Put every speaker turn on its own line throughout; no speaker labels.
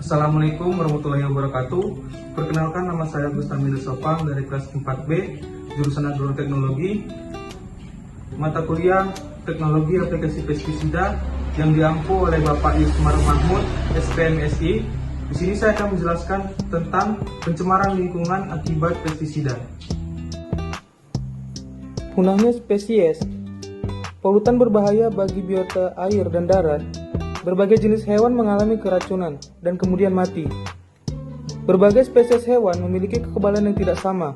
Assalamualaikum warahmatullahi wabarakatuh. Perkenalkan, nama saya Gustamil Sopang dari kelas 4B, jurusan Agroteknologi, mata kuliah Teknologi Aplikasi Pestisida yang diampu oleh Bapak Yusmar Mahmud, SPMSI. Di sini saya akan menjelaskan tentang pencemaran lingkungan akibat pestisida.
Punahnya spesies, polutan berbahaya bagi biota air dan darat. Berbagai jenis hewan mengalami keracunan dan kemudian mati. Berbagai spesies hewan memiliki kekebalan yang tidak sama.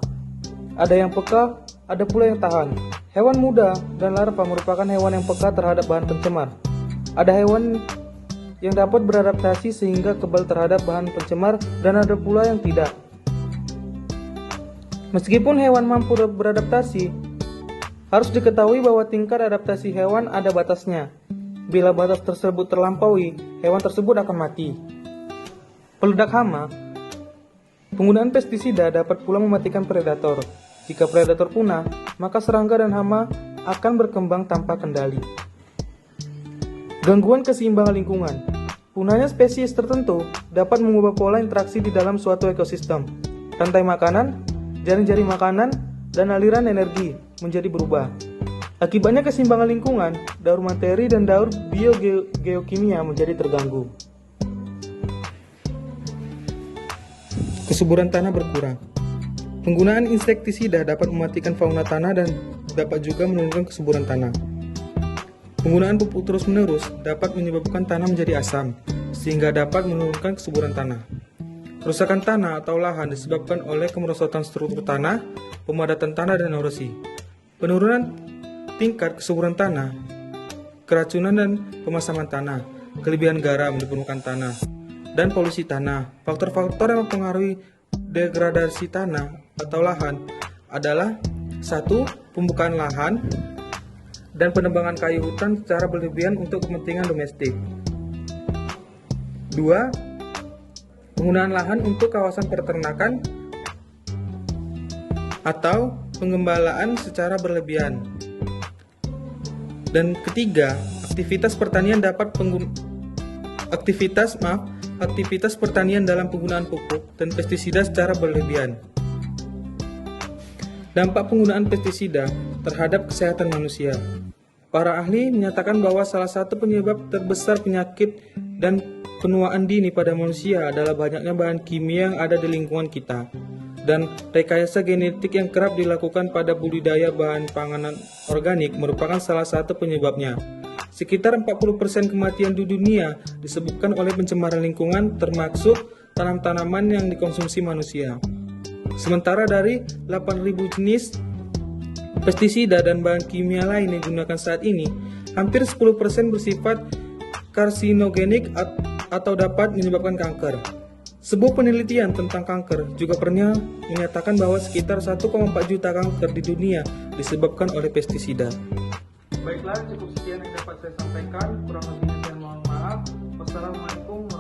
Ada yang peka, ada pula yang tahan. Hewan muda dan larva merupakan hewan yang peka terhadap bahan pencemar. Ada hewan yang dapat beradaptasi sehingga kebal terhadap bahan pencemar dan ada pula yang tidak. Meskipun hewan mampu beradaptasi, harus diketahui bahwa tingkat adaptasi hewan ada batasnya. Bila batas tersebut terlampaui, hewan tersebut akan mati. Peledak hama. Penggunaan pestisida dapat pula mematikan predator. Jika predator punah, maka serangga dan hama akan berkembang tanpa kendali. Gangguan keseimbangan lingkungan. Punahnya spesies tertentu dapat mengubah pola interaksi di dalam suatu ekosistem. Rantai makanan, jaring-jaring makanan, dan aliran energi menjadi berubah. Akibatnya keseimbangan lingkungan, daur materi dan daur biogeokimia menjadi terganggu. Kesuburan tanah berkurang. Penggunaan insektisida dapat mematikan fauna tanah dan dapat juga menurunkan kesuburan tanah. Penggunaan pupuk terus-menerus dapat menyebabkan tanah menjadi asam, sehingga dapat menurunkan kesuburan tanah. Kerusakan tanah atau lahan disebabkan oleh kemerosotan struktur tanah, pemadatan tanah dan erosi. Penurunan tingkat kesuburan tanah, keracunan dan pemasaman tanah, kelebihan garam di permukaan tanah, dan polusi tanah. Faktor-faktor yang mempengaruhi degradasi tanah atau lahan adalah 1. Pembukaan lahan dan penebangan kayu hutan secara berlebihan untuk kepentingan domestik. 2. Penggunaan lahan untuk kawasan peternakan atau pengembalaan secara berlebihan. Dan ketiga, aktivitas pertanian dalam penggunaan pupuk dan pestisida secara berlebihan. Dampak penggunaan pestisida terhadap kesehatan manusia. Para ahli menyatakan bahwa salah satu penyebab terbesar penyakit dan penuaan dini pada manusia adalah banyaknya bahan kimia yang ada di lingkungan kita. Dan rekayasa genetik yang kerap dilakukan pada budidaya bahan panganan organik merupakan salah satu penyebabnya. Sekitar 40% kematian di dunia disebabkan oleh pencemaran lingkungan, termasuk tanam-tanaman yang dikonsumsi manusia. Sementara dari 8.000 jenis pestisida dan bahan kimia lain yang digunakan saat ini, hampir 10% bersifat karsinogenik atau dapat menyebabkan kanker. Sebuah penelitian tentang kanker juga pernah menyatakan bahwa sekitar 1,4 juta kanker di dunia disebabkan oleh pestisida.
Baiklah, cukup sekian yang dapat saya sampaikan. Kurang lebihnya saya mohon maaf. Wassalamualaikum warahmatullahi wabarakatuh.